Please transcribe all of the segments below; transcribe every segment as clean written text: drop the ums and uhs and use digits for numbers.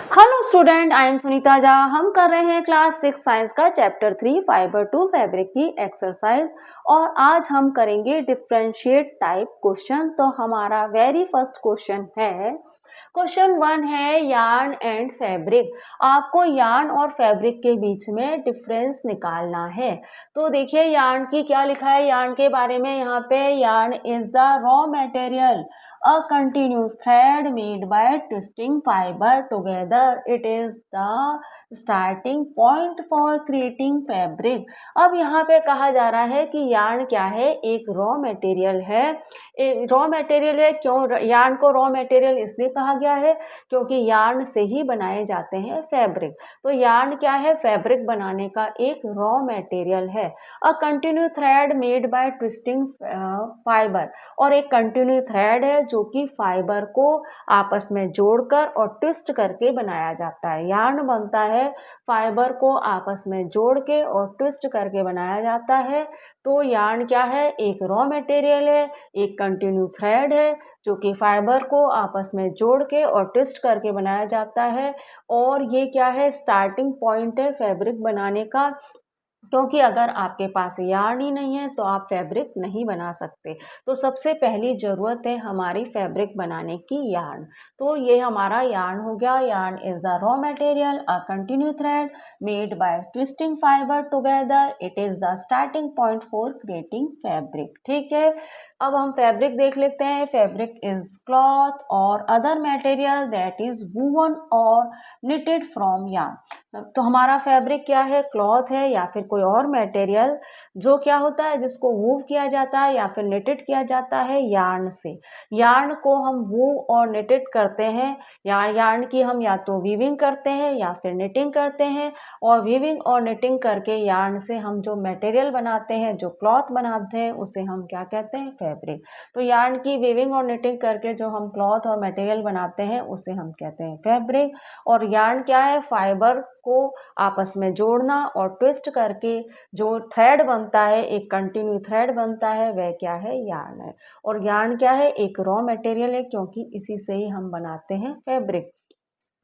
Hello student, I am Sunita Jha. हम कर रहे हैं क्लास 6 साइंस का चैप्टर 3 फाइबर टू फैब्रिक की एक्सरसाइज और आज हम करेंगे डिफरेंशिएट टाइप क्वेश्चन। तो हमारा वेरी फर्स्ट क्वेश्चन है, क्वेश्चन 1 है यार्न एंड फैब्रिक। आपको यार्न और फैब्रिक के बीच में डिफरेंस निकालना है। तो देखिए यार्न की क्या लिखा है, यार्न के बारे में यहाँ पे, yarn is the raw material a continuous thread made by twisting fiber together. It is the starting point for creating fabric. अब यहाँ पे कहा जा रहा है कि यार्न क्या है, एक रॉ मटेरियल है। रॉ मटेरियल है, क्यों यार्न को रॉ मटेरियल इसलिए कहा गया है क्योंकि यार्न से ही बनाए जाते हैं फैब्रिक। तो यार्न क्या है, फैब्रिक बनाने का एक रॉ मटेरियल है। अ continue thread made by twisting fibre, और एक कंटिन्यू थ्रेड है जो कि फाइबर को आपस में जोड़कर और ट्विस्ट करके बनाया जाता है। यार्न बनता है फाइबर को आपस में जोड़ के और ट्विस्ट करके बनाया जाता है। तो यार्न क्या है, एक रॉ मटेरियल है, एक कंटिन्यू थ्रेड है जो कि फाइबर को आपस में जोड़ के और ट्विस्ट करके बनाया जाता है। और ये क्या है, स्टार्टिंग पॉइंट है फैब्रिक बनाने का, क्योंकि अगर आपके पास यार्न ही नहीं है तो आप फैब्रिक नहीं बना सकते। तो सबसे पहली ज़रूरत है हमारी फैब्रिक बनाने की यार्न। तो ये हमारा यार्न हो गया। Yarn is the raw material a continue thread made by twisting fibre together. It is the starting point for creating fabric. ठीक है, अब हम फैब्रिक देख लेते हैं। फैब्रिक इज क्लॉथ और other material that is woven और knitted फ्रॉम यार्न। तो हमारा फैब्रिक क्या है, क्लॉथ है या फिर कोई और मटेरियल जो क्या होता है, जिसको वूव किया जाता है या फिर निटेड किया जाता है यार्न से। यार्न को हम वूव और निटेड करते हैं। यार्न की हम या तो वीविंग करते हैं या फिर निटिंग करते हैं, और वीविंग और निटिंग करके यार्न से हम जो मटेरियल बनाते हैं, जो क्लॉथ बनाते हैं, उसे हम क्या कहते हैं, फैब्रिक। तो यार्न की वीविंग और निटिंग करके जो हम क्लॉथ और मटेरियल बनाते हैं उसे हम कहते हैं फैब्रिक। और यार्न क्या है, फाइबर को आपस में जोड़ना और ट्विस्ट करके जो थ्रेड बनता है, एक कंटिन्यू थ्रेड बनता है, वह क्या है, यार्न है। और यार्न क्या है, एक रॉ मटेरियल है क्योंकि इसी से ही हम बनाते हैं फैब्रिक।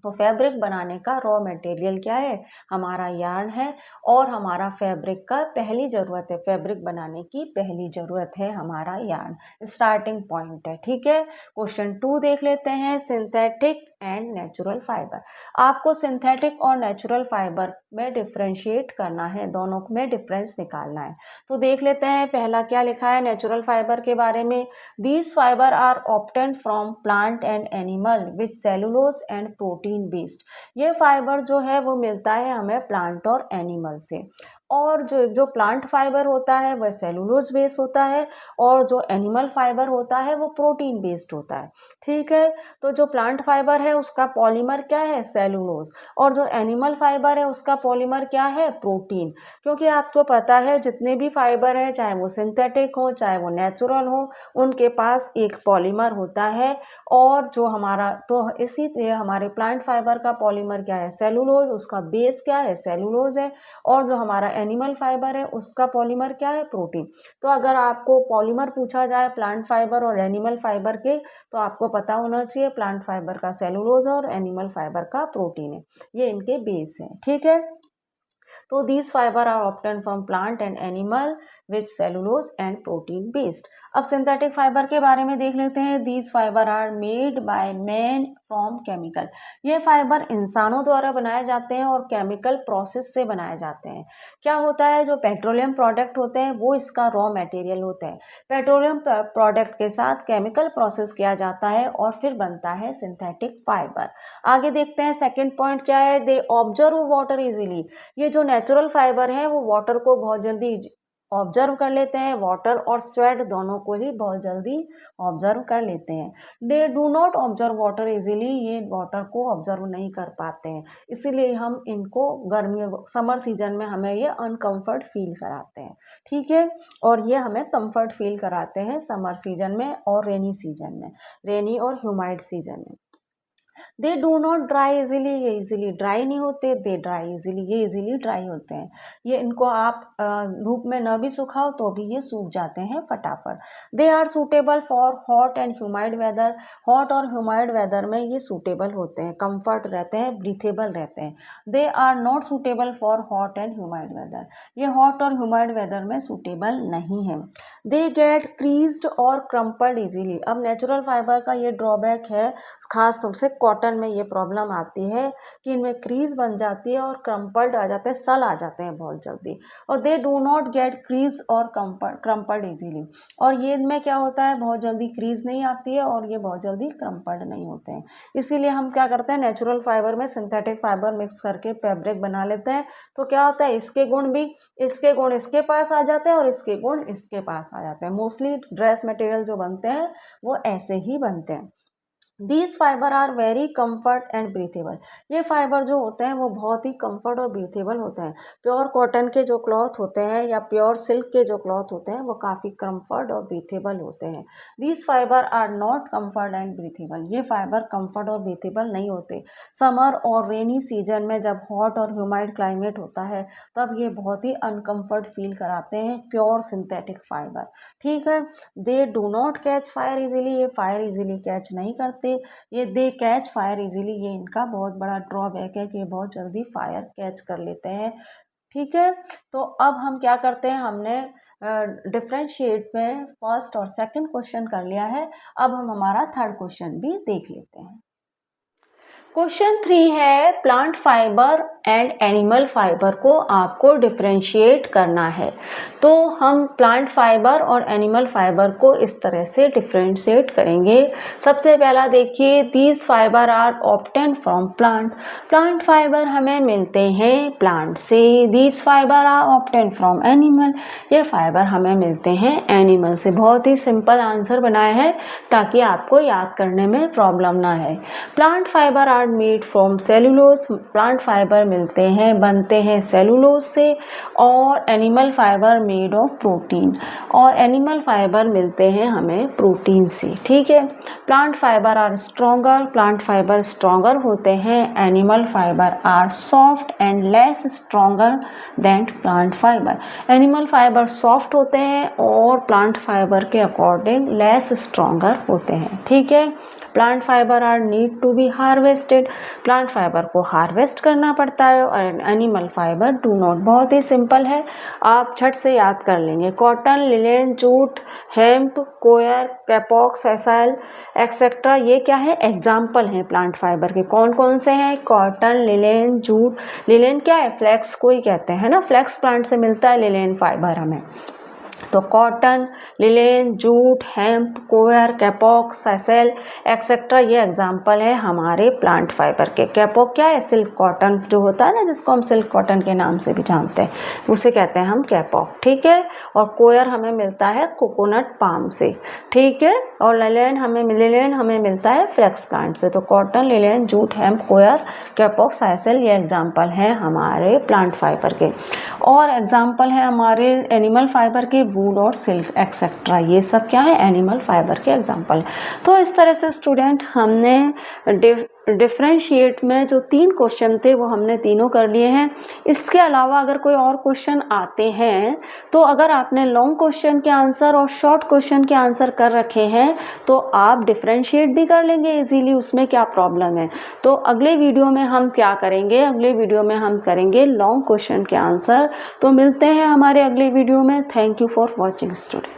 तो फैब्रिक बनाने का रॉ मटेरियल क्या है, हमारा यार्न है। और हमारा फैब्रिक का पहली ज़रूरत है, फैब्रिक बनाने की पहली ज़रूरत है हमारा यार्न, स्टार्टिंग पॉइंट है। ठीक है, क्वेश्चन 2 देख लेते हैं, सिंथेटिक एंड नेचुरल फाइबर। आपको सिंथेटिक और नेचुरल फाइबर में डिफ्रेंशिएट करना है, दोनों में डिफरेंस निकालना है। तो देख लेते हैं पहला क्या लिखा है नेचुरल फाइबर के बारे में। These fibre are obtained from plant and animal which cellulose and protein based. ये फाइबर जो है वो मिलता है हमें प्लांट और एनिमल से। और जो प्लांट फाइबर होता है वह सेलुलोज बेस्ड होता है, और जो एनिमल फाइबर होता है वो प्रोटीन बेस्ड होता है। ठीक है, तो जो प्लांट फाइबर है उसका पॉलीमर क्या है, सेलुलोज, और जो एनिमल फाइबर है उसका पॉलीमर क्या है, प्रोटीन। क्योंकि आपको पता है जितने भी फाइबर हैं, चाहे वो सिंथेटिक हो चाहे वो नेचुरल हो, उनके पास एक पॉलीमर होता है। और जो हमारा, तो इसीलिए हमारे प्लांट फाइबर का पॉलीमर क्या है, सेलुलोज, उसका बेस क्या है, सेलुलोज है। और जो हमारा एनिमल फाइबर है उसका पॉलीमर क्या है, प्रोटीन। तो अगर आपको पॉलीमर पूछा जाए प्लांट फाइबर और एनिमल फाइबर के, तो आपको पता होना चाहिए प्लांट फाइबर का सेलुलोज और एनिमल फाइबर का प्रोटीन है, ये इनके बेस हैं। ठीक है, तो these fiber are obtained from plant and animal with cellulose and protein based। अब सिंथेटिक फाइबर के बारे में देख लेते हैं। these fiber are made by man from chemical। ये फाइबर इंसानों द्वारा बनाए जाते हैं और केमिकल प्रोसेस से बनाए जाते हैं। क्या होता है, जो पेट्रोलियम प्रोडक्ट होते हैं वो इसका रॉ मटेरियल होता है। पेट्रोलियम प्रोडक्ट के साथ केमिकल प्रोसेस किया जाता है और फिर बनता है सिंथेटिक फाइबर। आगे देखते हैं सेकंड पॉइंट क्या है, दे ऑब्जर्व वाटर इजीली। ये जो नेचुरल फाइबर है वो वाटर को बहुत जल्दी ऑब्जर्व कर लेते हैं, वाटर और स्वेट दोनों को ही बहुत जल्दी ऑब्जर्व कर लेते हैं। They do not observe water easily, ये वाटर को ऑब्जर्व नहीं कर पाते हैं, इसीलिए हम इनको गर्मी समर सीजन में हमें ये अनकंफर्ट फील कराते हैं। ठीक है, और ये हमें कंफर्ट फील कराते हैं समर सीजन में और रेनी सीजन में, रेनी और ह्यूमाइड सीजन में। They do not dry easily, ये इजीली ड्राई नहीं होते, दे ड्राई इजीली, ये इजीली ड्राई होते हैं। ये इनको आप धूप में न भी सुखाओ तो भी ये सूख जाते हैं फटाफट। They are suitable for hot and humid weather, hot और ह्यूमाइड वेदर में ये सूटेबल होते हैं, कंफर्ट रहते हैं, ब्रीथेबल रहते हैं। They are not suitable for hot and humid weather, ये हॉट और ह्यूमाइड वेदर में सूटेबल नहीं है। दे गेट क्रीज्ड और क्रम्पल्ड इजीली, अब नेचुरल फाइबर का ये ड्रॉबैक है, खास तौर से कॉटन में ये प्रॉब्लम आती है कि इनमें क्रीज बन जाती है और क्रम्पल्ड आ जाते हैं, सल आ जाते हैं बहुत जल्दी। और they do not gate crease और क्रम्पल्ड इजीली, और ये इनमें क्या होता है, बहुत जल्दी क्रीज नहीं आती है और ये बहुत जल्दी क्रम्पल्ड नहीं होते हैं। इसीलिए हम क्या करते हैं, नेचुरल फाइबर में सिंथेटिक फाइबर मिक्स करके फैब्रिक बना लेते हैं। तो क्या होता है, इसके गुण इसके पास आ जाते हैं और इसके गुण इसके पास आ जाते हैं। मोस्टली ड्रेस मटेरियल जो बनते हैं वो ऐसे ही बनते हैं। These fibre are very comfort and breathable, ये फाइबर जो होते हैं वो बहुत ही कम्फर्ट और ब्रीथेबल होते हैं। प्योर कॉटन के जो क्लॉथ होते हैं या प्योर सिल्क के जो क्लॉथ होते हैं वो काफ़ी कम्फर्ट और ब्रीथेबल होते हैं। These fibre are not comfort and breathable, ये फाइबर कम्फर्ट और ब्रीथेबल नहीं होते। समर और रेनी सीजन में जब हॉट और ह्यूमाइड क्लाइमेट होता है तब ये बहुत ही अनकम्फर्ट फील कराते हैं प्योर सिंथेटिक फाइबर। ठीक है, they do not catch fire easily, ये फायर इजीली कैच नहीं करते। ये दे कैच फायर इजीली, ये इनका बहुत बड़ा ड्रॉबैक है कि ये बहुत जल्दी फायर कैच कर लेते हैं। ठीक है, तो अब हम क्या करते हैं, हमने डिफरेंशिएट में फर्स्ट और सेकंड क्वेश्चन कर लिया है। अब हम हमारा थर्ड क्वेश्चन भी देख लेते हैं। क्वेश्चन 3 है, plant fibre and animal fibre को आपको डिफरेंशिएट करना है। तो हम प्लांट फाइबर और एनिमल फाइबर को इस तरह से डिफरेंशिएट करेंगे। सबसे पहला देखिए, these fibre are obtain from plant, plant fibre हमें मिलते हैं प्लांट से। These fibre are obtain from animal, ये फाइबर हमें मिलते हैं एनिमल से। बहुत ही सिंपल आंसर बनाया है ताकि आपको याद करने में प्रॉब्लम ना है। Plant fibre are made from cellulose, plant fibre मिलते हैं, बनते हैं सेलुलोज से। और animal fibre made of protein, और एनिमल फाइबर मिलते हैं हमें प्रोटीन से। ठीक है, plant fibre are stronger, plant fibre stronger होते हैं। Animal fibre are soft and less stronger than plant fibre, animal fibre soft होते हैं और प्लांट फाइबर के अकॉर्डिंग लेस स्ट्रॉन्गर होते हैं। ठीक है, plant fibre are need to be harvested, plant fibre को हार्वेस्ट करना पड़ता है। और एनिमल फाइबर डू नॉट, बहुत ही सिंपल है, आप झट से याद कर लेंगे। कॉटन, लिनेन, जूट, हेम्प, कोयर, कैपॉक, सेसाइल एक्सेट्रा, ये क्या है, एग्जाम्पल हैं प्लांट फाइबर के। कौन कौन से हैं, कॉटन, लिनेन, जूट। लिनेन क्या है, फ्लेक्स को ही कहते हैं ना, फ्लेक्स प्लांट से मिलता है लिनेन फाइबर हमें। तो कॉटन, लिनेन, जूट, हेम्प, कोयर, कैपॉक, सेसेल एक्सेट्रा, ये एग्जाम्पल है हमारे प्लांट फाइबर के। कैपॉक क्या है, सिल्क कॉटन जो होता है ना, जिसको हम सिल्क कॉटन के नाम से भी जानते हैं, उसे कहते हैं हम कैपॉक। ठीक है, और कोयर हमें मिलता है कोकोनट पाम से। ठीक है, और लिनेन हमें मिलता है फ्लेक्स प्लांट से। तो कॉटन, लिनेन, जूट, हेम्प, कोयर, कैपॉक, सेसेल, ये एग्जाम्पल हैं हमारे प्लांट फाइबर के। और एग्जाम्पल है हमारे एनिमल फाइबर के, वूल और सिल्क एक्सेट्रा, ये सब क्या है, एनिमल फाइबर के एग्जाम्पल। तो इस तरह से स्टूडेंट हमने डिफरेंशिएट में जो 3 क्वेश्चन थे वो हमने तीनों कर लिए हैं। इसके अलावा अगर कोई और क्वेश्चन आते हैं तो अगर आपने लॉन्ग क्वेश्चन के आंसर और शॉर्ट क्वेश्चन के आंसर कर रखे हैं तो आप डिफरेंशिएट भी कर लेंगे इजीली, उसमें क्या प्रॉब्लम है। तो अगले वीडियो में हम क्या करेंगे, अगले वीडियो में हम करेंगे लॉन्ग क्वेश्चन के आंसर। तो मिलते हैं हमारे अगले वीडियो में। Thank you for watching student.